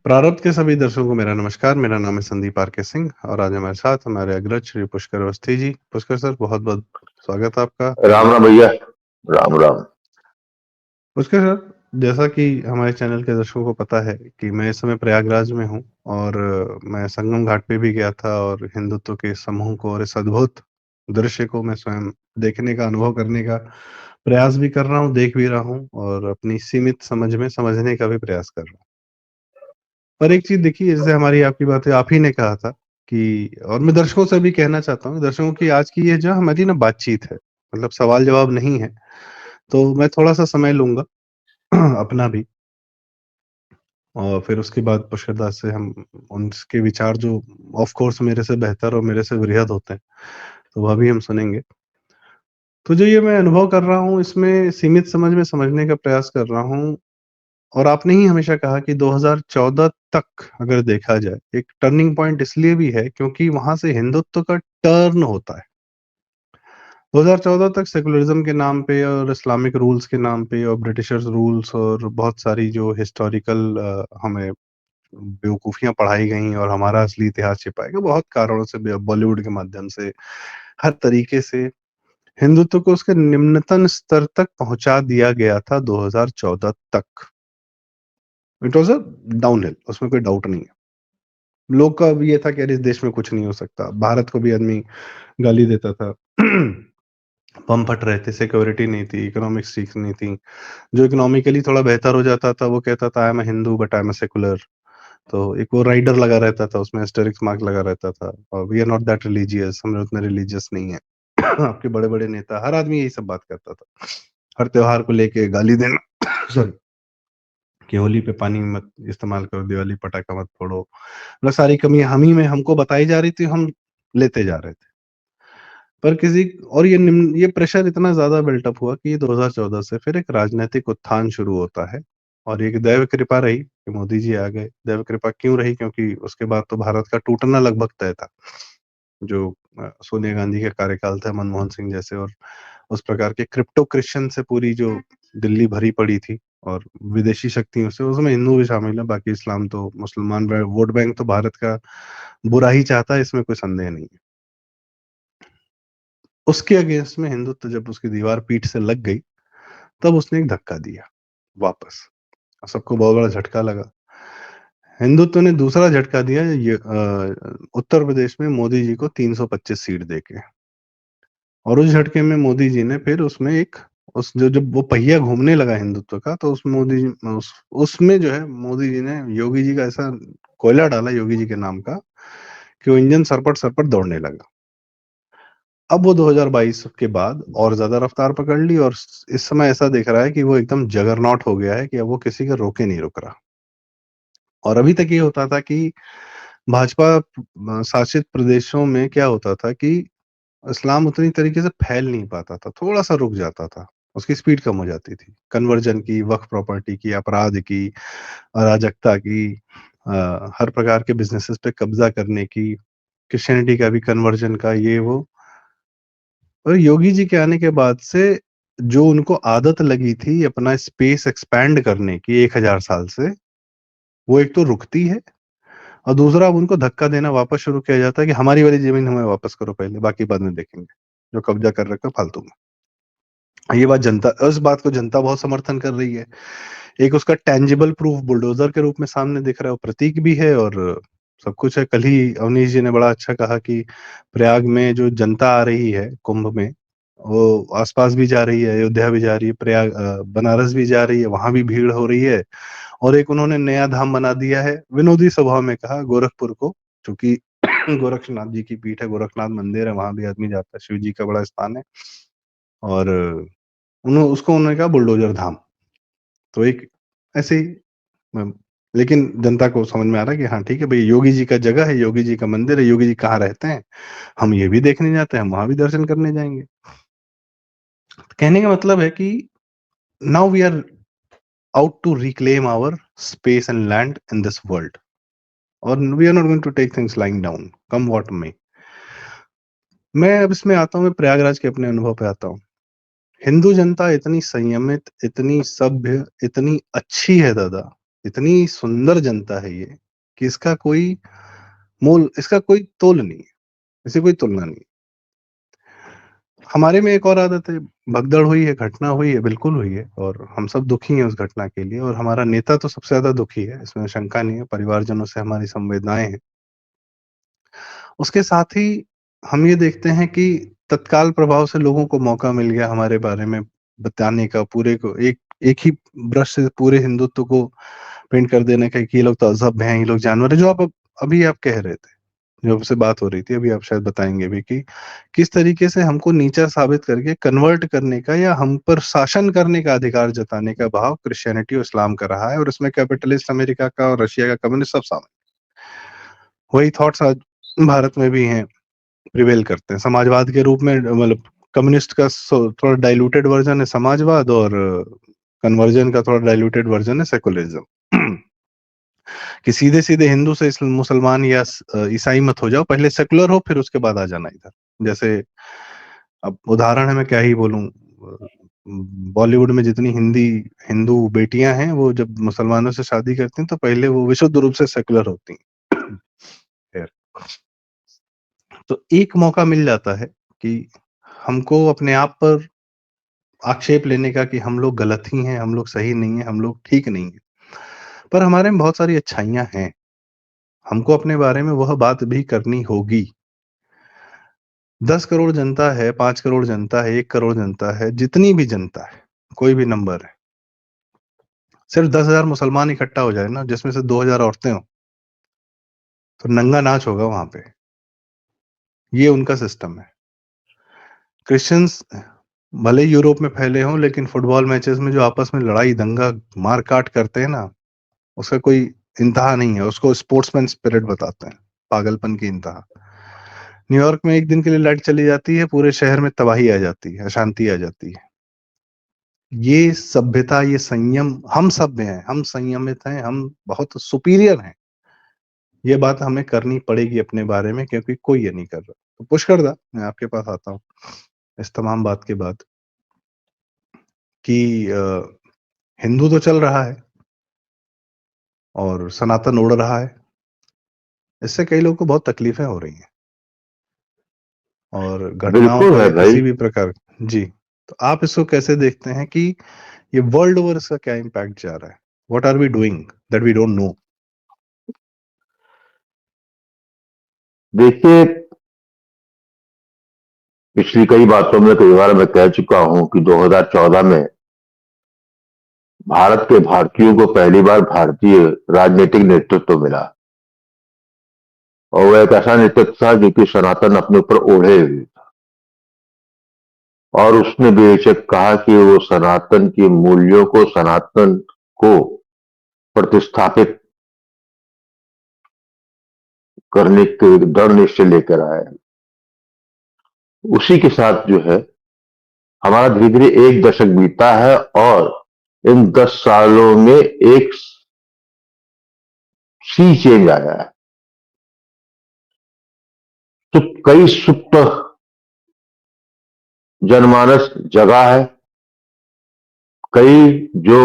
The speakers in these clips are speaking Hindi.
प्रारब्ध के सभी दर्शकों को मेरा नमस्कार। मेरा नाम है संदीप आर के सिंह और आज हमारे साथ हमारे अग्रज श्री पुष्कर अवस्थी जी। पुष्कर सर, बहुत-बहुत स्वागत है आपका राम राम हमारे। भैया। राम राम। पुष्कर सर, जैसा कि हमारे चैनल के दर्शकों को पता है कि मैं इस समय प्रयागराज में हूँ और मैं संगम घाट पे भी गया था और हिंदुत्व के समूह को और इस अद्भुत दृश्य को मैं स्वयं देखने का, अनुभव करने का प्रयास भी कर रहा हूँ, देख भी रहा हूँ और अपनी सीमित समझ में समझने का भी प्रयास कर रहा हूँ। पर एक चीज़ देखिए, जैसे हमारी आपकी बात है, आप ही ने कहा था कि और मैं दर्शकों से भी कहना चाहता हूँ, दर्शकों की आज की ये जो हमारी ना बातचीत है, मतलब सवाल-जवाब नहीं है, तो मैं थोड़ा-सा समय लूँगा अपना भी और फिर उसके बाद पुष्कर दास से हम उनके विचार जो ऑफ कोर्स मेरे से बेहतर और मेरे से वृहद होते हैं, तो वह भी हम सुनेंगे। तो जो ये मैं अनुभव कर रहा हूँ, इसमें सीमित समझ में समझने का प्रयास कर रहा हूँ और आपने ही हमेशा कहा कि 2014 तक अगर देखा जाए, एक टर्निंग पॉइंट इसलिए भी है क्योंकि वहाँ से हिंदुत्व का टर्न होता है। 2014 तक सेकुलरिज़्म के नाम पे और इस्लामिक रूल्स के नाम पे और ब्रिटिशर्स रूल्स और बहुत सारी जो हिस्टोरिकल हमें बेवकूफ़ियाँ पढ़ाई गईं और हमारा असली इतिहास छिपाया गया, बहुत कारणों से बॉलीवुड के माध्यम से, हर तरीके से हिंदुत्व को उसके निम्नतम स्तर तक पहुँचा दिया गया था 2014 तक। इट वाज़ अ डाउनहिल, उसमें कोई डाउट नहीं है। लोग का भी ये था कि अरे इस देश में कुछ नहीं हो सकता। भारत को भी आदमी गाली देता था। बम फट रहे थे, सिक्योरिटी नहीं थी, इकोनॉमिक्स ठीक नहीं थी। जो इकोनॉमिकली थोड़ा बेहतर हो जाता था, वो कहता था I am a Hindu but I am a secular. तो एक वो राइडर लगा रहता था, उसमें एस्टेरिस्क मार्क लगा रहता था और we are not that religious, हम लोग उतने रिलीजियस नहीं है। आपके बड़े-बड़े नेता, हर आदमी यही सब बात करता था। हर त्योहार को लेके गाली देना सॉरी, कि होली पे पानी मत इस्तेमाल करो, दिवाली पटाखा मत फोड़ो। मतलब सारी कमियाँ हम ही में हमको बताई जा रही थी, हम लेते जा रहे थे। पर किसी और ये प्रेशर इतना ज़्यादा बिल्ट अप हुआ कि 2014 से फिर एक राजनैतिक उत्थान शुरू होता है और एक दैव कृपा रही कि मोदी जी आ गए। दैव कृपा क्यों रही? क्योंकि उसके बाद तो भारत का टूटना लगभग तय था। जो सोनिया गांधी का कार्यकाल था, मनमोहन सिंह जैसे और उस प्रकार के क्रिप्टो क्रिश्चियन से पूरी जो दिल्ली भरी पड़ी थी और विदेशी शक्तियों से, उसमें हिंदू भी शामिल है, बाकी इस्लाम तो मुसलमान वोट बैंक तो भारत का बुरा ही चाहता है, इसमें कोई संदेह नहीं है। उसके अगेंस्ट में हिंदुत्व जब उसकी दीवार पीठ से लग गई, तब उसने एक धक्का दिया वापस। सबको बहुत बड़ा झटका लगा। हिंदुत्व ने दूसरा झटका दिया ये उत्तर प्रदेश में मोदी जी को 325 सीट देके और उस झटके में मोदी जी ने फिर उसमें एक उस जो जब वो पहिया घूमने लगा हिंदुत्व का, तो उस मोदी जी उसमें जो है मोदी जी ने योगी जी का ऐसा कोयला डाला योगी जी के नाम का कि वो इंजन सरपट-सरपट दौड़ने लगा। अब वो 2022 के बाद और ज़्यादा रफ्तार पकड़ ली और इस समय ऐसा दिख रहा है कि वो एकदम जगरनॉट हो गया है कि अब वो किसी का रोके नहीं रुक रहा। और अभी तक ये होता था कि भाजपा शासित प्रदेशों में क्या होता था कि इस्लाम उतनी तरीके से फैल नहीं पाता था, थोड़ा-सा रुक जाता था, उसकी स्पीड कम हो जाती थी। कन्वर्जन की, वक्फ प्रॉपर्टी की, अपराध की, अराजकता की, हर प्रकार के बिज़नेसेस पे कब्ज़ा करने की, क्रिश्चियनिटी का भी कन्वर्जन का ये वो। और योगी जी के आने के बाद से जो उनको आदत लगी थी अपना स्पेस एक्सपैंड करने की 1000 साल से, वो एक तो रुकती है और दूसरा अब उनको धक्का देना वापस शुरू किया जाता है कि हमारी वाली ज़मीन हमें वापस करो पहले, बाकी बाद में देखेंगे। जो कब्ज़ा कर रखा है फालतू में। ये बात जनता इस बात को जनता बहुत समर्थन कर रही है। एक उसका टैंजिबल प्रूफ बुलडोज़र के रूप में सामने दिख रहा है, वो प्रतीक भी है और सब कुछ है। कल ही अवनीश जी ने बड़ा अच्छा कहा कि प्रयाग में जो जनता आ रही है कुंभ में, वो आस-पास भी जा रही है, अयोध्या भी जा रही है, बनारस भी जा रही है, वहाँ भी भीड़ हो रही है और एक उन्होंने नया धाम बना दिया है, विनोदी स्वभाव में कहा गोरखपुर को, चूँकि गोरक्षनाथ जी की पीठ है, गोरखनाथ मंदिर है, वहाँ भी आदमी जाता है, शिव जी का बड़ा स्थान है और उन्होंने कहा बुलडोज़र धाम। तो एक ऐसे ही म लेकिन जनता को समझ में आ रहा है कि हाँ, ठीक है भई, योगी जी का जगह है, योगी जी का मंदिर है, योगी जी कहाँ रहते हैं, हम ये भी देखने जाते हैं, हम वहाँ भी दर्शन करने जाएँगे। कहने का मतलब है कि now we are out to reclaim our space and land in this world और we are not going to take things lying down, come what may. मैं अब इसमें आता हूँ, मैं प्रयागराज के अपने अनुभव पे आता हूँ। हिंदू जनता इतनी संयमित, इतनी सभ्य, इतनी अच्छी है दादा, इतनी सुंदर जनता है ये कि इसका कोई इसका कोई तोल नहीं है, इससे कोई तुलना नहीं। हमारे में एक और आदत है, भगदड़ हुई है, घटना हुई है, बिल्कुल हुई है और हम सब दुखी हैं उस घटना के लिए और हमारा नेता तो सबसे ज़्यादा दुखी है, इसमें शंका नहीं है, परिवारजनों से हमारी संवेदनाएँ हैं। उसके साथ ही हम ये देखते हैं कि तत्काल प्रभाव से लोगों को मौका मिल गया हमारे बारे में बताने का, पूरे को एक एक ही ब्रश से पूरे हिंदुत्व को पेंट कर देने का कि ये लोग तहज़्ज़ब हैं, ये लोग जानवर हैं, जो आप अभी आप कह रहे थे, जो आपसे बात हो रही थी, अभी आप शायद बताएँगे भी कि किस तरीके से हमको नीचा साबित करके कन्वर्ट करने का या हम पर शासन करने का अधिकार जताने का भाव क्रिश्चियनिटी और इस्लाम का रहा है और इसमें कैपिटलिस्ट अमेरिका का और रशिया का कम्युनिस्ट सब शामिल। वही थॉट्स आज भारत में भी हैं, प्रिवेल करते हैं। समाजवाद के रूप में मतलब कम्युनिस्ट का थोड़ा डाइल्यूटेड वर्जन है समाजवाद और कन्वर्जन का थोड़ा डाइल्यूटेड वर्जन है सेकुलरिज्म। कि सीधे-सीधे हिंदू से मुसलमान या ईसाई मत हो जाओ, पहले सेकुलर हो फिर उसके बाद आ जाना इधर। जैसे अब उदाहरण है मैं क्या ही बोलूँ बॉलीवुड में जितनी हिंदू बेटियाँ हैं, वो जब मुसलमानों से शादी करती हैं तो पहले वो विशुद्ध रूप से सेकुलर होती हैं। खैर, तो एक मौका मिल जाता है कि हमको अपने आप पर आक्षेप लेने का कि हम लोग गलत ही हैं, हम लोग सही नहीं हैं, हम लोग ठीक नहीं हैं। पर हमारे में बहुत सारी अच्छाइयाँ हैं, हमको अपने बारे में वह बात भी करनी होगी। 10 करोड़ जनता है, 5 करोड़ जनता है, 1 करोड़ जनता है, जितनी भी जनता है, कोई भी नंबर है, सिर्फ 10,000 मुसलमान इकट्ठा हो जाए ना, जिसमें से 2,000 औरतें हों, तो नंगा नाच होगा वहाँ पे। ये उनका सिस्टम है। क्रिश्चियंस भले ही यूरोप में फैले हों, लेकिन फुटबॉल मैचेस में जो आपस में लड़ाई, दंगा, मार-काट करते हैं ना, उसका कोई इंतहा नहीं है, उसको स्पोर्ट्समैन स्पिरिट बताते हैं, पागलपन की इंतहा। न्यूयॉर्क में 1 दिन के लिए लाइट चली जाती है, पूरे शहर में तबाही आ जाती है, अशांति आ जाती है। ये सभ्यता, ये संयम हम सभ्य हैं, हम संयमित हैं, हम बहुत सुपीरियर हैं। ये बात हमें करनी पड़ेगी अपने बारे में क्योंकि कोई ये नहीं कर रहा। तो पुष्कर दा, मैं आपके पास आता हूँ, इस तमाम बात के बाद कि हिंदू तो चल रहा है और सनातन उड़ रहा है। इससे कई लोगों को बहुत तकलीफें हो रही हैं और घटनाओं बिल्कुल का है या भाई। किसी भी प्रकार जी, तो आप इसको कैसे देखते हैं कि ये वर्ल्ड ओवर इसका क्या इम्पैक्ट जा रहा है? What are we doing that we don't know? देखिए, पिछली कई बातों में कई बार मैं कह चुका हूं कि 2014 में भारत के भारतीयों को पहली बार भारतीय राजनीतिक नेतृत्व मिला और वह एक ऐसा नेतृत्व था जो कि सनातन अपने ऊपर ओढ़े हुए था और उसने बेशक कहा कि वो सनातन के मूल्यों को, सनातन को प्रतिस्थापित करने के दृढ़ निश्चय लेकर आए। उसी के साथ जो है हमारा धीरे धीरे 1 दशक बीता है और इन 10 सालों में एक सी चेंज आया है। तो कई सुप्त जनमानस जगा है, कई जो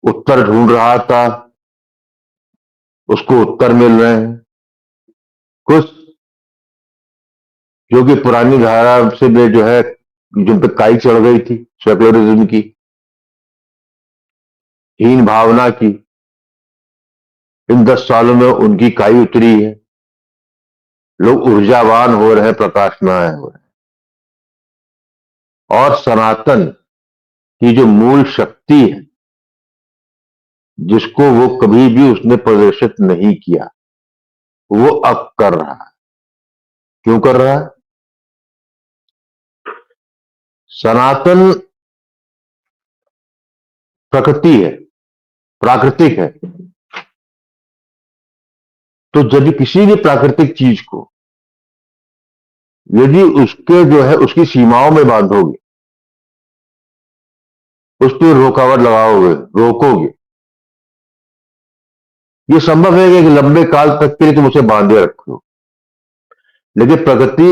उत्तर ढूंढ रहा था उसको उत्तर मिल रहे हैं, कुछ जो कि पुरानी धारा से में जो है जिन पे काई चढ़ गई थी सेकुलरिज्म की, हीन भावना की, इन 10 सालों में उनकी काई उतरी है। लोग ऊर्जावान हो रहे हैं, प्रकाशमान हो रहे हैं और सनातन की जो मूल शक्ति है जिसको वो कभी भी उसने प्रदर्शित नहीं किया, वो अब कर रहा है। क्यों कर रहा है? सनातन प्रकृति है, प्राकृतिक है। तो यदि किसी भी प्राकृतिक चीज को यदि उसके जो है उसकी सीमाओं में बांधोगे, उस पर रुकावट लगाओगे, रोकोगे, ये संभव है कि लंबे काल तक के लिए तुम उसे बांधे रखो, लेकिन प्रकृति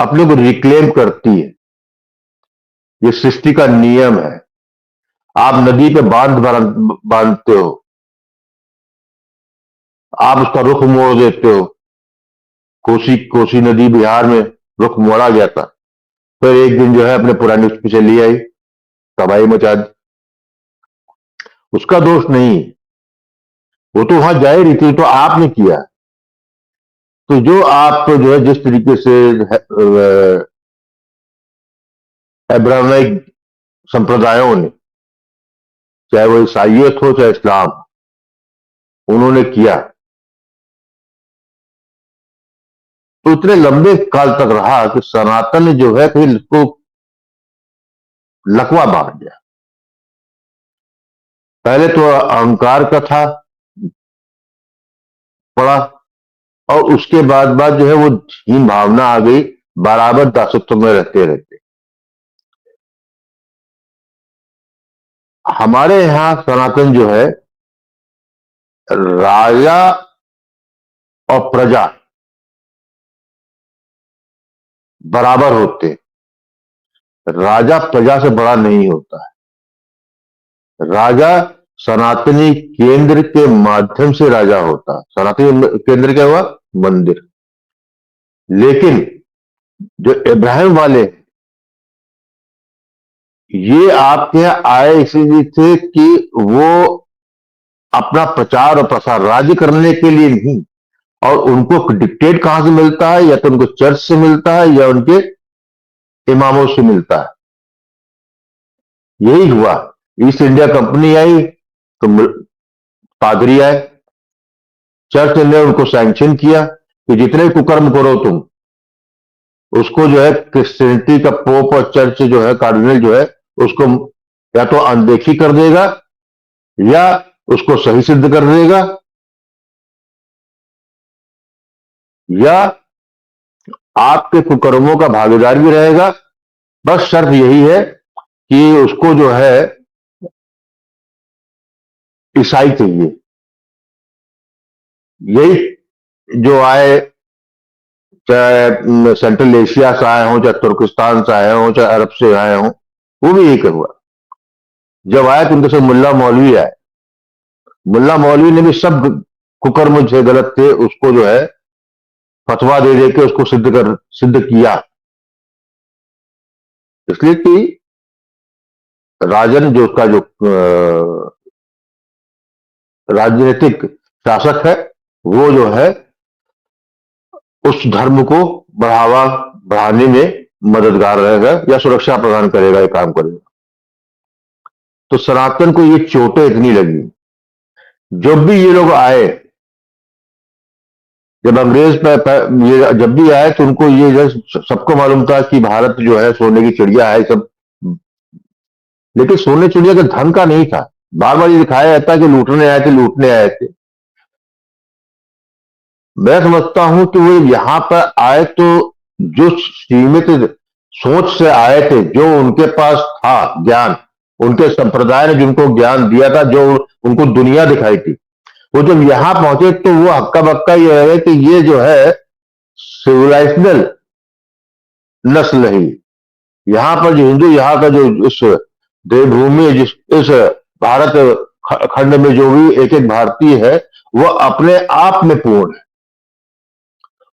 अपने को रिक्लेम करती है। ये सृष्टि का नियम है। आप नदी पे बांधते हो, आप उसका रुख मोड़ देते हो। कोसी कोसी नदी बिहार में रुख मोड़ा गया था, फिर एक दिन जो है अपने पुरानी उस पे चली आई, तबाही मचा दी। उसका दोष नहीं है, वो तो वहां जा ही रही थी, तो आपने किया। तो जो आप जो है जिस तरीके से अब्राहमिक संप्रदायों ने, चाहे वो ईसाइयत हो चाहे इस्लाम, उन्होंने किया, तो इतने लंबे काल तक रहा कि सनातन ने जो है फिर इसको लकवा बांध दिया। पहले तो अहंकार का था पड़ा, और उसके बाद जो है वो हीन भावना आ गई, बराबर दासत्व में रहते रहते। हमारे यहां सनातन जो है, राजा और प्रजा बराबर होते हैं। राजा प्रजा से बड़ा नहीं होता है। राजा सनातनी केंद्र के माध्यम से राजा होता है। सनातनी केंद्र क्या हुआ? मंदिर। लेकिन जो इब्राहिम वाले, ये आपके यहां आए इसीलिए थे कि वो अपना प्रचार और प्रसार राज्य करने के लिए नहीं, और उनको डिक्टेट कहां से मिलता है? या तो उनको चर्च से मिलता है या उनके इमामों से मिलता है। यही हुआ। ईस्ट इंडिया कंपनी आई तो पादरी आए, चर्च ने उनको सैंक्शन किया कि जितने कुकर्म करो तुम, उसको जो है क्रिश्चियनिटी का पोप और चर्च जो है कार्डिनल जो है, उसको या तो अनदेखी कर देगा या उसको सही सिद्ध कर देगा, या आपके कुकर्मों का भागीदार भी रहेगा। बस शर्त यही है कि उसको जो है ईसाई चाहिए। यही जो आए, चाहे सेंट्रल एशिया से आए हों, चाहे तुर्किस्तान से आए हों, चाहे अरब से आए हों, वो भी यही हुआ। जब आए तो उनके साथ मुल्ला मौलवी आए। मुल्ला मौलवी ने भी सब कुकर्म जो गलत थे उसको जो है फतवा दे दे के उसको सिद्ध किया। इसलिए कि राजन जो उसका जो राजनीतिक शासक है, वो जो है उस धर्म को बढ़ाने में मददगार रहेगा या सुरक्षा प्रदान करेगा, ये काम करेगा। तो सनातन को ये चोटें इतनी लगी। जब भी ये लोग आए, जब अंग्रेज ये जब भी आए तो उनको ये सबको मालूम था कि भारत जो है सोने की चिड़िया है सब, लेकिन सोने चिड़िया का धन का नहीं था। बार बार ये दिखाया जाता है कि लूटने आए थे, लूटने आए थे। मैं समझता हूं कि वो यहां पर आए तो जो सीमित सोच से आए थे, जो उनके पास था ज्ञान, उनके संप्रदाय ने जिनको ज्ञान दिया था, जो उनको दुनिया दिखाई थी, वो जब यहां पहुंचे तो वो हक्का बक्का ये है कि ये जो है सिविलाइजेशनल नस्ल है। यहां पर जो हिंदू, यहां का जो इस देवभूमि, जिस इस भारत खंड में जो भी एक एक भारतीय है, वो अपने आप में पूर्ण है।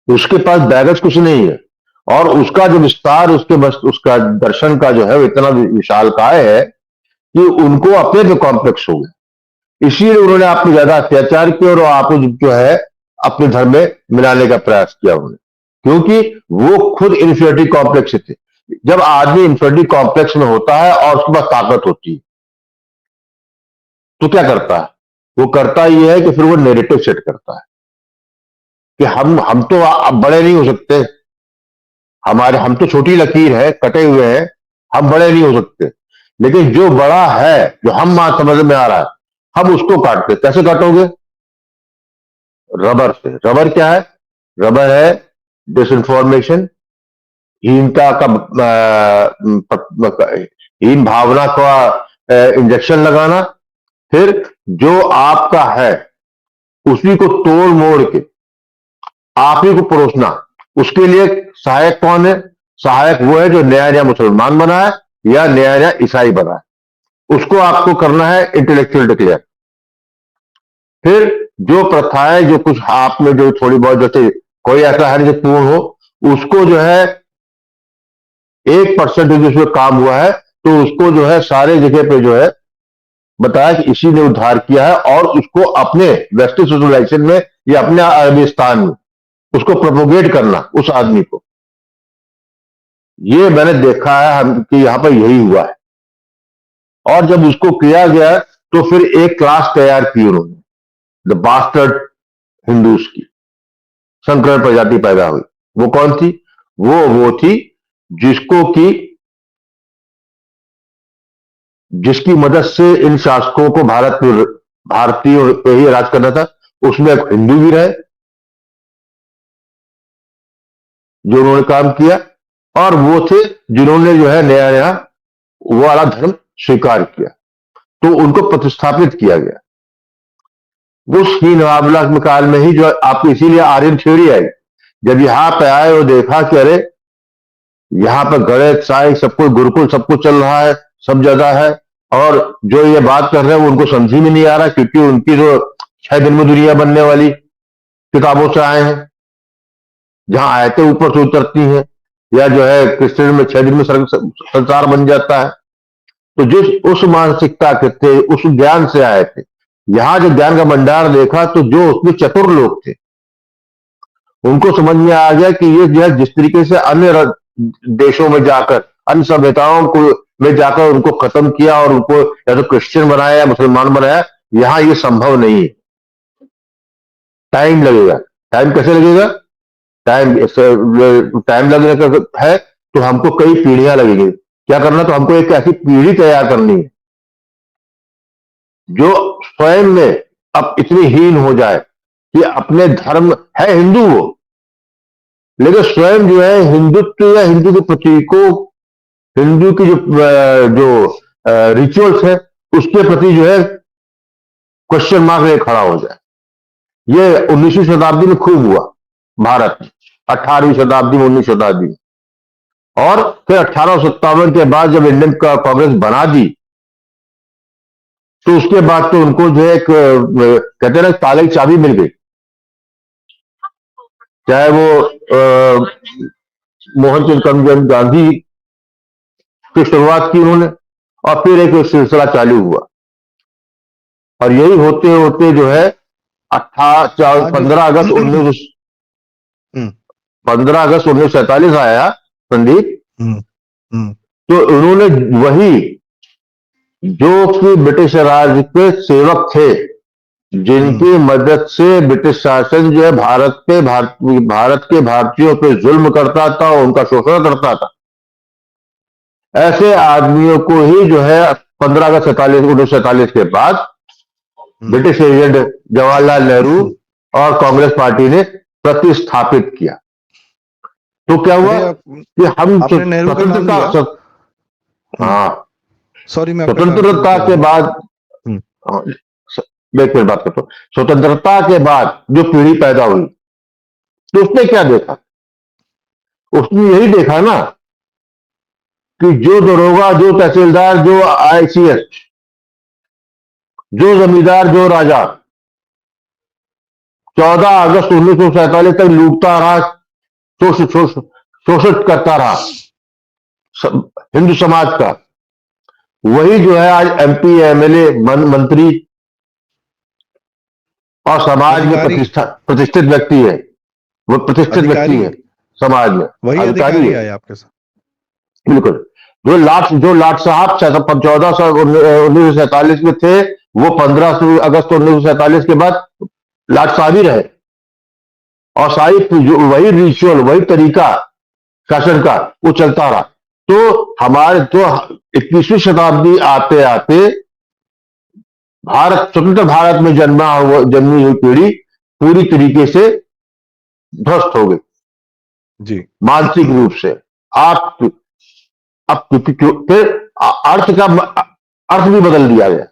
उसके पास बैगज कुछ नहीं है, और उसका जो विस्तार, उसके बस उसका दर्शन का जो है वो इतना विशालकाय है कि उनको अपने पे कॉम्प्लेक्स हो गए। इसीलिए उन्होंने आप पे ज्यादा अत्याचार किया और आपको जो है अपने धर्म में मिलाने का प्रयास किया उन्होंने, क्योंकि वो खुद इन्फीरियरिटी कॉम्प्लेक्स से थे। जब आदमी इन्फीरियरिटी कॉम्प्लेक्स में होता है और उसके पास ताकत होती है, तो क्या करता है? वो करता ये है कि फिर वो नेरेटिव सेट करता है कि हम तो अब बड़े नहीं हो सकते, हम तो छोटी लकीर है, कटे हुए हैं, हम बड़े नहीं हो सकते। लेकिन जो बड़ा है, जो हम बात समझ में आ रहा है, हम उसको काटते। कैसे काटोगे? रबर से। रबर क्या है? रबर है डिसइंफॉर्मेशन, हीनता का हीन भावना का इंजेक्शन लगाना, फिर जो आपका है उसी को तोड़ मोड़ के आप ही को परोसना। उसके लिए सहायक कौन है? सहायक वो है जो नया नया मुसलमान बना है या नया नया ईसाई बना है। उसको आपको करना है इंटेलेक्चुअल डिक्लेयर। फिर जो प्रथाएं जो कुछ आप में जो थोड़ी बहुत जैसे कोई ऐसा है जो पूर्ण हो, उसको जो है 1% जिसमें काम हुआ है, तो उसको जो है सारे जगह पे जो है बताया कि इसी ने उद्धार किया है, और उसको अपने वेस्टर्न सिविलाइजेशन में या अपने अरबिस्तान में उसको प्रोपोगेट करना उस आदमी को। ये मैंने देखा है हम कि यहां पर यही हुआ है। और जब उसको किया गया तो फिर एक क्लास तैयार की उन्होंने, द बास्टर्ड हिंदूज की संकरण प्रजाति पैदा हुई। वो कौन थी? वो थी जिसको कि जिसकी मदद से इन शासकों को भारतीय पे ही राज करना था। उसमें एक हिंदू भी रहे जो उन्होंने काम किया, और वो थे जिन्होंने जो है नया नया वो वाला धर्म स्वीकार किया, तो उनको प्रतिस्थापित किया गया। उस ही नवाब काल में ही जो आपको इसीलिए आर्यन थ्योरी आई। जब यहां पे आए और देखा कि अरे यहाँ पर गणित साइंस सब कुछ गुरुकुल सब कुछ चल रहा है, सब जगह है, और जो ये बात कर रहे हैं वो उनको समझ में नहीं आ रहा, क्योंकि उनकी जो 6 दिन में दुनिया बनने वाली किताबों से आए हैं, जहां आयतें ऊपर से उतरती हैं, या जो है क्रिश्चियन में 6 दिन में संसार बन जाता है। तो जिस उस मानसिकता के थे, उस ज्ञान से आए थे, यहां जो ज्ञान का भंडार देखा तो जो उसमें चतुर लोग थे उनको समझ में आ गया कि ये जो है जिस तरीके से अन्य देशों में जाकर अन्य सभ्यताओं को में जाकर उनको खत्म किया और उनको या तो क्रिश्चियन बनाया या मुसलमान बनाया, यहां ये संभव नहीं है। टाइम लगेगा। टाइम कैसे लगेगा? टाइम लगने का है तो हमको कई पीढ़ियां लगेंगी। क्या करना? तो हमको एक ऐसी पीढ़ी तैयार करनी है जो स्वयं में अब इतनी हीन हो जाए कि अपने धर्म है हिंदू वो, लेकिन स्वयं जो है हिंदुत्व या हिंदू के प्रतीकों, हिंदू की जो रिचुअल्स है उसके प्रति जो है क्वेश्चन मार्क लेकर खड़ा हो जाए। ये 19वीं शताब्दी में खूब हुआ भारत में, 18वीं शताब्दी में, 19वीं शताब्दी में, और फिर 1857 के बाद जब इंडियन कांग्रेस बना दी तो उसके बाद तो उनको जो है एक कहते हैं ना ताले की चाबी मिल गई। चाहे वो मोहनचंद करमचंद गांधी की शुरुआत की उन्होंने, और फिर एक सिलसिला चालू हुआ, और यही होते होते जो है 15 अगस्त 1947 आया संदीप। तो उन्होंने वही जो कि ब्रिटिश राज के सेवक थे, जिनकी मदद से ब्रिटिश शासन जो है भारत के भारतीयों पे जुल्म करता था, उनका शोषण करता था, ऐसे आदमियों को ही जो है 15 अगस्त 1947 के बाद ब्रिटिश एजेंट जवाहरलाल नेहरू और कांग्रेस पार्टी ने प्रतिस्थापित किया। तो क्या हुआ कि हम स्वतंत्रता, हाँ, सॉरी मैं स्वतंत्रता के बाद, एक मिनट बात करता हूं, स्वतंत्रता के बाद जो पीढ़ी पैदा हुई तो उसने क्या देखा? उसने यही देखा ना कि जो दरोगा, जो तहसीलदार, जो आईसीएस, जो जमींदार, जो राजा 14 अगस्त 1947 तक लूटता रहा, शोषित करता रहा हिंदू समाज का, वही जो है आज एमपी, एमएलए, मंत्री और समाज में प्रतिष्ठित व्यक्ति है। वो प्रतिष्ठित व्यक्ति है समाज में, वही अधिकारी है आपके साथ। बिल्कुल। जो लाट साहब 1947 में थे, वो 15 अगस्त 1947 के बाद लाट साहब ही रहे, और सारी वही रिचुअल, वही तरीका शासन का वो चलता रहा। तो हमारे तो 21वीं शताब्दी आते आते स्वतंत्र भारत में जन्मी हुई पीढ़ी पूरी तरीके से ध्वस्त हो गई जी, मानसिक रूप से। आप अब फिर अर्थ भी बदल दिया गया।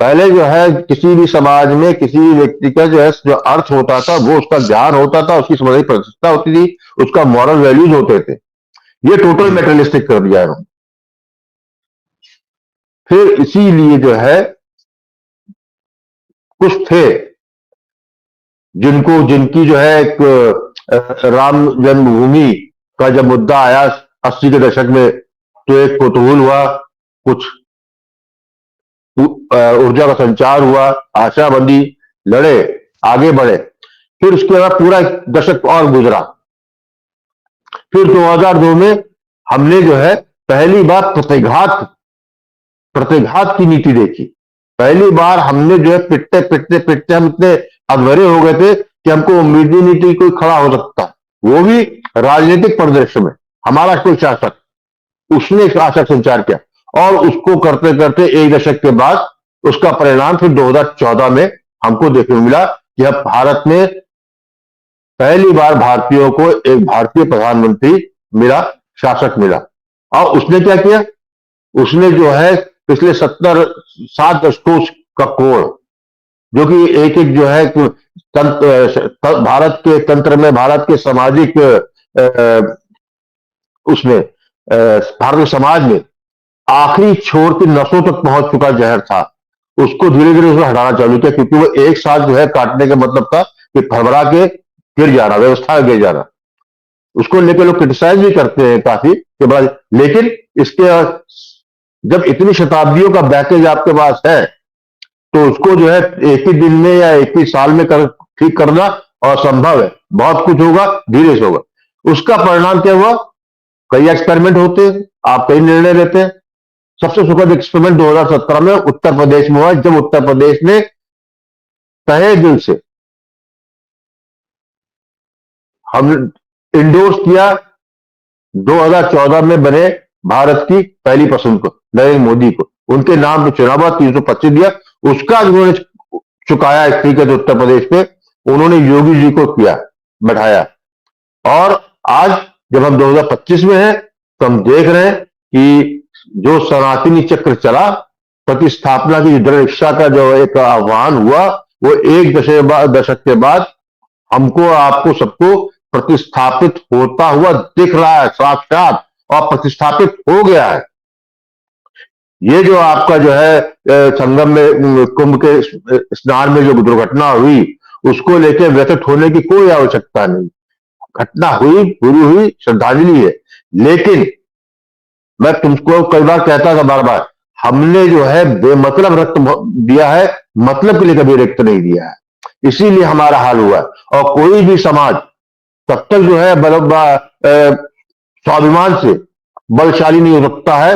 पहले जो है किसी भी समाज में किसी भी व्यक्ति का जो है जो अर्थ होता था वो उसका ज्ञान होता था, उसकी समझ प्रतिष्ठा होती थी, उसका मॉरल वैल्यूज होते थे। ये टोटल मेटेरियलिस्टिक कर दिया है। फिर इसीलिए जो है कुछ थे जिनको जिनकी जो है एक राम जन्मभूमि का जब मुद्दा आया 80 के दशक में, तो एक कुतूहल हुआ, कुछ ऊर्जा का संचार हुआ, आशा बंधी, लड़े, आगे बढ़े। फिर उसके बाद पूरा एक दशक और गुजरा। फिर 2002 में हमने जो है पहली बार प्रतिघात की नीति देखी। पहली बार हमने जो है पिटते पिटते पिटते हम इतने अधमरे हो गए थे कि हमको उम्मीद ही नहीं थी कोई खड़ा हो सकता, वो भी राजनीतिक परिदृश्य में। हमारा कोई शासक, उसने एक आशा संचार किया, और उसको करते करते एक दशक के बाद उसका परिणाम फिर 2014 में हमको देखने को मिला कि अब भारत में पहली बार भारतीयों को एक भारतीय प्रधानमंत्री मिला, शासक मिला। और उसने क्या किया? उसने जो है पिछले 7 दशकों का कोण, जो कि एक एक जो है भारत के तंत्र में, भारत के सामाजिक उसमें, भारत के समाज में आखिरी छोर की नसों तक पहुंच चुका जहर था, उसको धीरे धीरे उसने हटाना चालू किया। क्योंकि वो एक साथ जो है काटने का मतलब था कि फरवरा के गिर जाना, व्यवस्था गिर जाना। उसको लेकर लोग क्रिटिसाइज भी करते हैं काफी के बाद, लेकिन इसके जब इतनी शताब्दियों का बैकेज आपके पास है, तो उसको जो है एक ही दिन में या एक ही साल में ठीक करना असंभव है। बहुत कुछ होगा, धीरे से होगा। उसका परिणाम क्या हुआ? कई एक्सपेरिमेंट होते हैं, आप कई निर्णय लेते हैं। सबसे सुखद एक्सपेरिमेंट 2017 में उत्तर प्रदेश में हुआ, जब उत्तर प्रदेश ने तहे दिल से हम इंडोर्स किया 2014 में बने भारत की पहली पसंद को, नरेंद्र मोदी को। उनके नाम पे चुनाव हुआ, 325 दिया, उसका उन्होंने चुकाया स्पीकर उत्तर प्रदेश में। उन्होंने योगी जी को किया, बैठाया। और आज जब हम 2025 में हैं, तो हम देख रहे हैं कि जो सनातनी चक्र चला, प्रतिस्थापना की दृढ़ इच्छा का जो एक आह्वान हुआ, वो एक दशक के बाद हमको, आपको, सबको प्रतिस्थापित होता हुआ दिख रहा है साक्षात, और प्रतिस्थापित हो गया है। ये जो आपका जो है संगम में, कुंभ के स्नान में जो दुर्घटना हुई, उसको लेकर व्यथित होने की कोई आवश्यकता नहीं। घटना हुई, पूरी हुई, श्रद्धांजलि है। लेकिन मैं तुमको कई बार कहता था, बार बार, हमने जो है बेमतलब रक्त दिया है, मतलब के लिए कभी रक्त नहीं दिया है। इसीलिए हमारा हाल हुआ है। और कोई भी समाज तब तक जो है स्वाभिमान से बलशाली नहीं हो सकता है,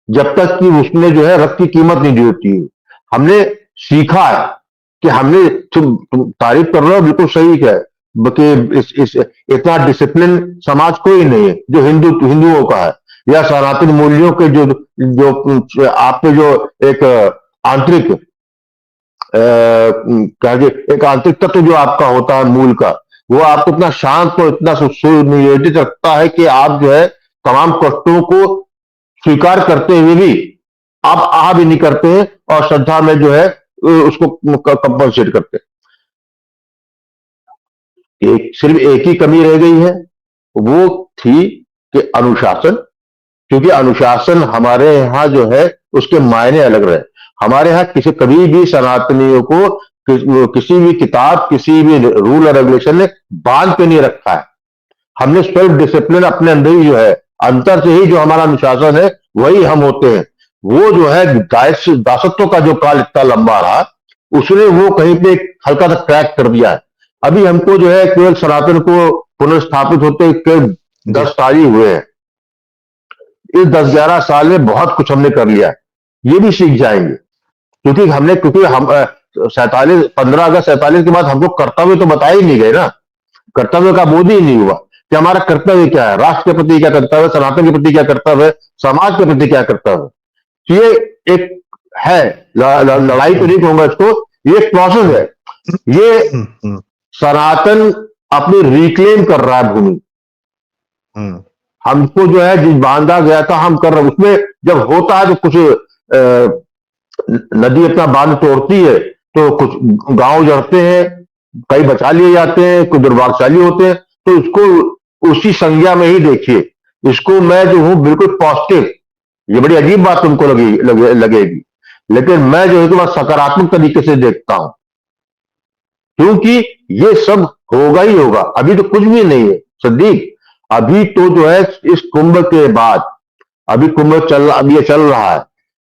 जब तक कि उसने जो है रक्त की कीमत नहीं दी होती है। हमने सीखा है कि हमने, तुम तारीफ कर रहे हो, बिल्कुल सही है कि इतना डिसिप्लिन समाज कोई नहीं है जो हिंदुओं का है, या सनातन मूल्यों के जो जो आपके जो एक आंतरिक एक आंतरिक तत्व जो आपका होता है मूल का, वो आपको इतना शांत और इतना सुनियोजित रखता है कि आप जो है तमाम कष्टों को स्वीकार करते हुए भी आप आह भी नहीं करते हैं, और श्रद्धा में जो है उसको कंपनसेट करते हैं। सिर्फ एक ही कमी रह गई है, वो थी कि अनुशासन। क्योंकि अनुशासन हमारे यहां जो है उसके मायने अलग रहे। हमारे यहां कभी भी सनातनियों को किसी भी किताब, किसी भी रूल और रेगुलेशन ने बांध के नहीं रखा है। हमने सेल्फ डिसिप्लिन अपने अंदर ही जो है, अंतर से ही जो हमारा अनुशासन है, वही हम होते हैं। वो जो है दासत्व का जो काल इतना लंबा रहा, उसने वो कहीं पे हल्का सा क्रैक कर दिया है। अभी हमको जो है केवल सनातन को पुनर्स्थापित होते केवल 10 साल ही हुए हैं। इस 10-11 साल में बहुत कुछ हमने कर लिया है, ये भी सीख जाएंगे। क्योंकि हम 15 अगस्त 47 के बाद हमको कर्तव्य तो बताए ही नहीं गए ना। कर्तव्य का बोध ही नहीं हुआ कि हमारा कर्तव्य क्या है, राष्ट्र के प्रति क्या कर्तव्य है, सनातन के प्रति क्या कर्तव्य है, समाज के प्रति क्या कर्तव्य है। तो ये एक है, लड़ाई तो नहीं कहूंगा इसको, ये एक प्रोसेस है। ये सनातन अपनी रिक्लेम कर रहा है भूमि। हमको जो है जिस बांधा गया था हम कर रहे हैं, उसमें जब होता है तो कुछ नदी अपना बांध तोड़ती है, तो कुछ गांव जड़ते हैं, कई बचा लिए जाते हैं, कुछ दुर्भाग्यशाली होते हैं। तो उसको उसी संज्ञा में ही देखिए। इसको मैं जो हूं बिल्कुल पॉजिटिव, ये बड़ी अजीब बात तुमको लगेगी, लेकिन मैं जो है सकारात्मक तरीके से देखता हूं। क्योंकि ये सब होगा ही होगा। अभी तो कुछ भी नहीं है सदीक। अभी तो जो है इस कुंभ के बाद, अभी कुंभ अब ये चल रहा है,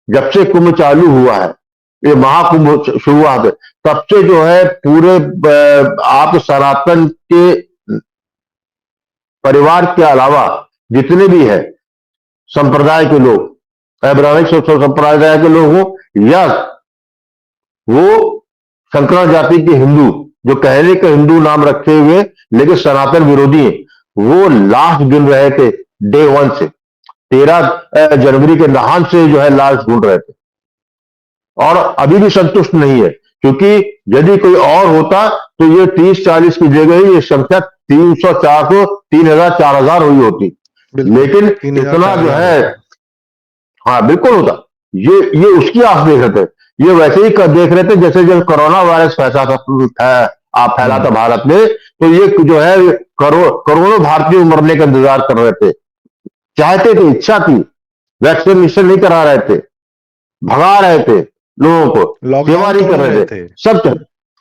जब से कुंभ चालू हुआ है, ये महाकुंभ शुरुआत है, तब से जो है पूरे आप सनातन के परिवार के अलावा जितने भी है संप्रदाय के लोग, ब्राह्मणिक संप्रदाय के लोग हो या वो शंकर जाति के हिंदू, जो कहने का हिंदू नाम रखे हुए लेकिन सनातन विरोधी है, वो लाश गिन रहे थे डे वन से। 13 जनवरी के नहान से जो है लाश ढूंढ रहे थे और अभी भी संतुष्ट नहीं है, क्योंकि यदि कोई और होता तो ये 30-40 की जगह ये संख्या 300, 400, 3000, 4000 हुई होती। लेकिन इतना जो है, हाँ बिल्कुल होता। ये उसकी आस देख रहे थे। ये वैसे ही देख रहे थे जैसे जब कोरोना वायरस फैला था भारत में, तो ये जो है करोड़ों भारतीय मरने का इंतजार कर रहे थे, चाहते थे, इच्छा थी, वैक्सीनेशन नहीं करा रहे थे, भगा रहे थे लोगों को, सेवा नहीं कर रहे थे, सब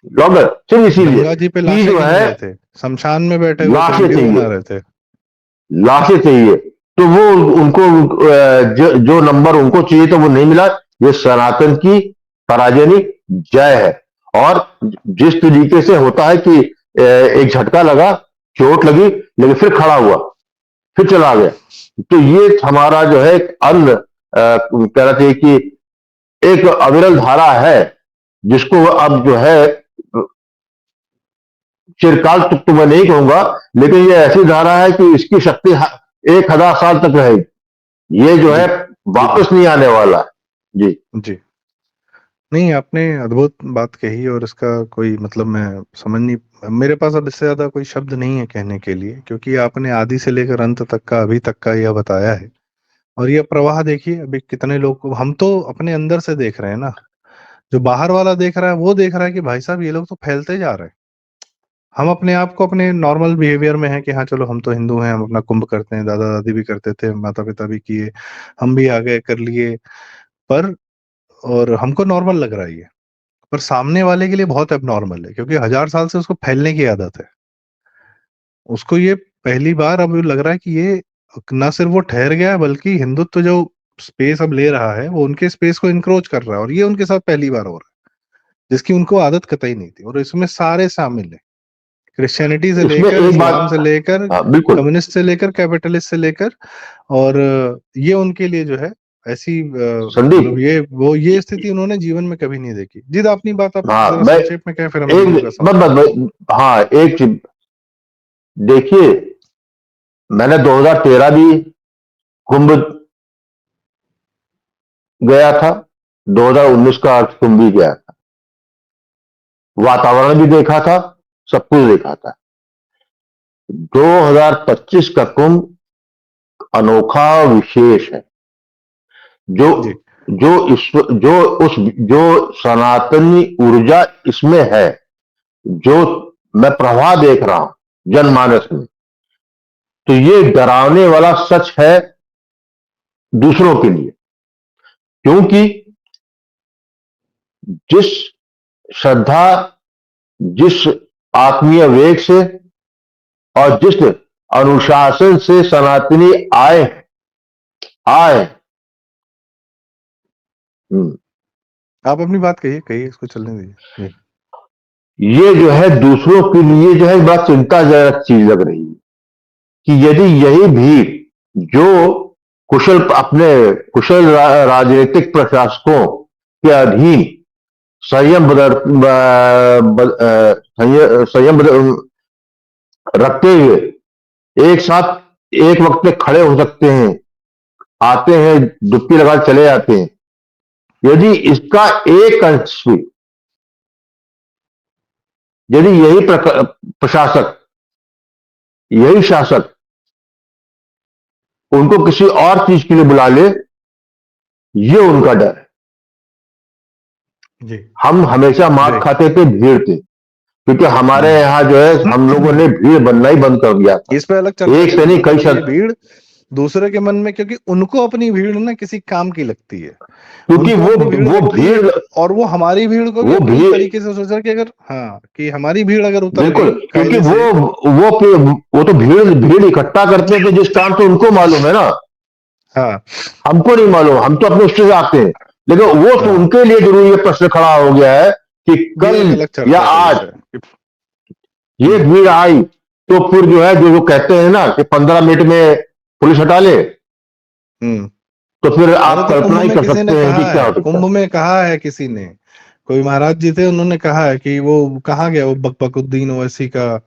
लॉकडाउन सिर्फ इसीलिए जो है शमशान में बैठे लाशें चाहिए, लाशें चाहिए। तो वो उनको जो नंबर उनको चाहिए तो वो नहीं मिला। ये सनातन की पराजय जय है। और जिस तरीके से होता है कि एक झटका लगा, चोट लगी, लेकिन फिर खड़ा हुआ, फिर चला गया, तो ये हमारा जो है अन्न कहना चाहिए कि एक अविरल धारा है, जिसको अब जो है चिरकाल तो मैं नहीं कहूंगा, लेकिन ये ऐसी धारा है कि इसकी शक्ति 1000 साल तक रहेगी। ये जो है वापस नहीं आने वाला। जी जी, नहीं आपने अद्भुत बात कही और इसका कोई मतलब मैं समझ नहीं, मेरे पास अब इससे ज्यादा कोई शब्द नहीं है कहने के लिए, क्योंकि आपने आदि से लेकर अंत तक का अभी तक का यह बताया है। और यह प्रवाह देखिए, अभी कितने लोग को हम तो अपने अंदर से देख रहे हैं ना, जो बाहर वाला देख रहा है वो देख रहा है कि भाई साहब ये लोग तो फैलते जा रहे हैं। हम अपने आप को अपने नॉर्मल बिहेवियर में है कि हाँ चलो हम तो हिंदू हैं, हम अपना कुंभ करते हैं, दादा दादी भी करते थे, माता पिता भी किए, हम भी आगे कर लिए, पर और हमको नॉर्मल लग रहा है ये, पर सामने वाले के लिए बहुत एबनॉर्मल है, क्योंकि 1000 साल से उसको फैलने की आदत है। उसको ये पहली बार अब लग रहा है कि ये ना सिर्फ वो ठहर गया है, बल्कि हिंदुत्व जो स्पेस अब ले रहा है वो उनके स्पेस को इंक्रोच कर रहा है, और ये उनके साथ पहली बार हो रहा है, जिसकी उनको आदत कतई नहीं थी। और इसमें सारे शामिल है, क्रिश्चियनिटी से लेकर, इस्लाम से लेकर, कम्युनिस्ट से लेकर, कैपिटलिस्ट से लेकर, और ये उनके लिए जो है ऐसी मतलब ये स्थिति उन्होंने जीवन में कभी नहीं देखी। जी अपनी बात आप संक्षेप में कहें, फिर हम हाँ एक चीज देखिए, मैंने 2013 भी कुंभ गया था, 2019 का कुंभ भी गया था, वातावरण भी देखा था, सब कुछ देखा था। 2025 का कुंभ अनोखा विशेष है। जो सनातनी ऊर्जा इसमें है, जो मैं प्रवाह देख रहा हूं जनमानस में, तो ये डरावने वाला सच है दूसरों के लिए। क्योंकि जिस श्रद्धा, जिस आत्मीय वेग से और जिस अनुशासन से सनातनी आए आप अपनी बात कहिए, इसको चलने दीजिए। ये जो है दूसरों के लिए जो है बड़ा चिंताजनक चीज लग रही है कि यदि यही भीड़ जो अपने कुशल राजनीतिक प्रशासकों के अधीन संयम रखते हुए एक साथ एक वक्त में खड़े हो सकते हैं, आते हैं, डुबकी लगा चले जाते हैं, यदि इसका एक अंश भी, यदि यही प्रशासक, यही शासक उनको किसी और चीज के लिए बुला ले, ये उनका डर है। जी। हम हमेशा मार खाते थे भीड़ थे, क्योंकि हमारे यहाँ जो है हम लोगों ने भीड़ बनना ही बंद कर दिया था। इस पे अलग एक से नहीं कई भीड़ दूसरे के मन में, क्योंकि उनको अपनी भीड़ ना किसी काम की लगती है, क्योंकि उनको अपनी भीड़ वो लगती है, भीड़, और वो हमारी भीड़ को भी वो अपनी भीड़, तरीके से सोच रहा है कि अगर कि हमारी भीड़ अगर उतर बिल्कुल, गई क्योंकि कायदे से। वो तो भीड़ भीड़ इकट्ठा करते थे जिस काम से उनको मालूम है ना, हाँ हमको नहीं मालूम, हम तो अपने उससे आते हैं। लेकिन वो तो हाँ, उनके लिए जरूर ये प्रश्न खड़ा हो गया है कि ये एक कल अलग या चर्चा का आज विषय है। ये भीड़ आई तो फिर जो है, जो कहते हैं ना कि 15 मिनट में पुलिस हटा ले, हम्म। तो फिर अरे आप तो कुंभ कल्पना ही में कर किसी ने सकते हैं कि कहा क्या है, हो सकता कुंभ है। में कहा है किसी ने, कोई महाराज जी थे, उन्होंने कहा है कि वो कहाँ गया, वो बकबकुद्दीन ओवैसी का,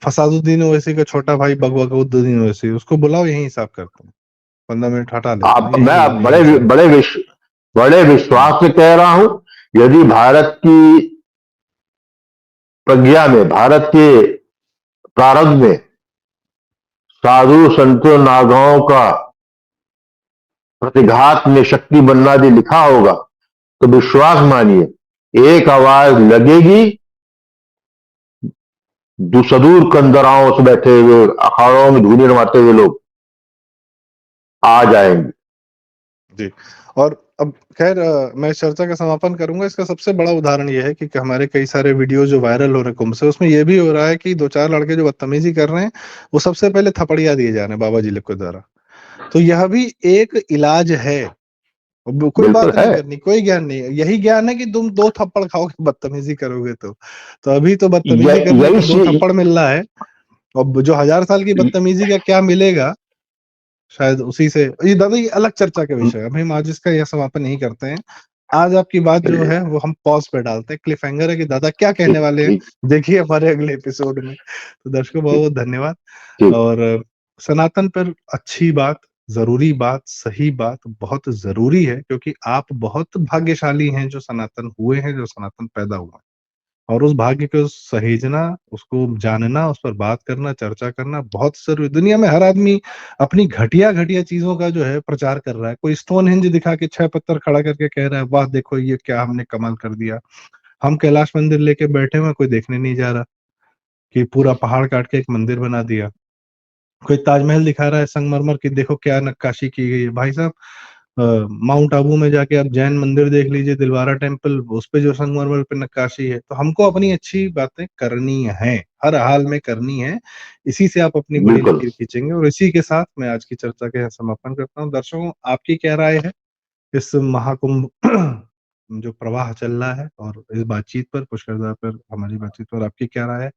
फसादुद्दीन ओवैसी का छोटा भाई बकबकुद्दीन ओवैसी, उसको बुलाओ, यही हिसाब करते हैं, 15 मिनट हटा लेते हैं, आप यही मैं यही हिसाब। बड़े हम्म विश्वास से कह रहा हूं, यदि भारत की प्रज्ञा में, भारत के प्रारब्ध में साधु संतों नागाओं का प्रतिघात में शक्ति बनना भी लिखा होगा, तो विश्वास मानिए, एक आवाज लगेगी, सुदूर कंदराओं से बैठे हुए अखाड़ों में धूनी रमाते हुए लोग आ जाएंगे। जी। और अब खैर मैं इस चर्चा का समापन करूंगा। इसका सबसे बड़ा उदाहरण ये है कि हमारे कई सारे वीडियो जो वायरल हो रहे हैं कुंभ से, उसमें ये भी हो रहा है कि दो चार लड़के जो बदतमीजी कर रहे हैं, वो सबसे पहले थपड़िया दिए जा रहे हैं बाबा जी लोग के द्वारा। तो यह भी एक इलाज है। कोई बिल्कुल बात है। नहीं करनी, कोई ज्ञान नहीं है, यही ज्ञान है कि तुम दो थप्पड़ खाओगे बदतमीजी करोगे तो अभी तो बदतमीजी करने यही पे दो थप्पड़ मिल रहा है, और जो 1000 साल की बदतमीजी का क्या मिलेगा, शायद उसी से। ये दादा ये अलग चर्चा का विषय है, अभी हम आज इसका यह समापन नहीं करते हैं। आज आपकी बात जो चलिए, है वो हम पॉज पे डालते हैं, क्लिफ हैंगर है कि दादा क्या कहने ठीक वाले हैं, ठीक देखिए हमारे अगले एपिसोड में। तो दर्शकों बहुत ठीक बहुत धन्यवाद। ठीक। और सनातन पर अच्छी बात, जरूरी बात, सही बात बहुत जरूरी है, क्योंकि आप बहुत भाग्यशाली हैं जो सनातन हुए हैं, जो सनातन पैदा हुआ है। और उस भाग्य को सहेजना, उसको जानना, उस पर बात करना, चर्चा करना बहुत जरूरी। दुनिया में हर आदमी अपनी घटिया घटिया चीजों का जो है प्रचार कर रहा है। कोई स्टोन हिंज दिखा के 6 पत्थर खड़ा करके कह रहा है वाह देखो ये क्या हमने कमाल कर दिया। हम कैलाश मंदिर लेके बैठे हुए हैं, कोई देखने नहीं जा रहा कि पूरा पहाड़ काट के एक मंदिर बना दिया। कोई ताजमहल दिखा रहा है संगमरमर की, देखो क्या नक्काशी की गई है। भाई साहब माउंट आबू में जाके आप जैन मंदिर देख लीजिए, दिलवारा टेम्पल, उस पे जो संगमरमर पे नक्काशी है। तो हमको अपनी अच्छी बातें करनी है, हर हाल में करनी है। इसी से आप अपनी बड़ी बिल्कुल। लकीर खींचेंगे। और इसी के साथ मैं आज की चर्चा का यहाँ समापन करता हूँ। दर्शकों आपकी क्या राय है इस महाकुंभ जो प्रवाह चल रहा है, और इस बातचीत पर, पुष्कर पर, हमारी बातचीत पर आपकी क्या राय है?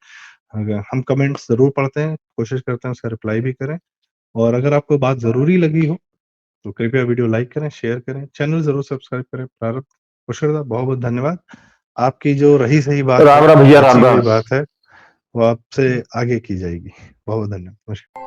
अगर हम कमेंट्स जरूर पढ़ते हैं, कोशिश करते हैं उसका रिप्लाई भी करें। और अगर आपको बात जरूरी लगी हो तो कृपया वीडियो लाइक करें, शेयर करें, चैनल जरूर सब्सक्राइब करें। प्रारब्ध पुष्कर बहुत बहुत धन्यवाद। आपकी जो रही सही बात है, राम राम भैया, बची राम हुई राम। बात है, वो आपसे आगे की जाएगी। बहुत बहुत धन्यवाद। नमस्कार।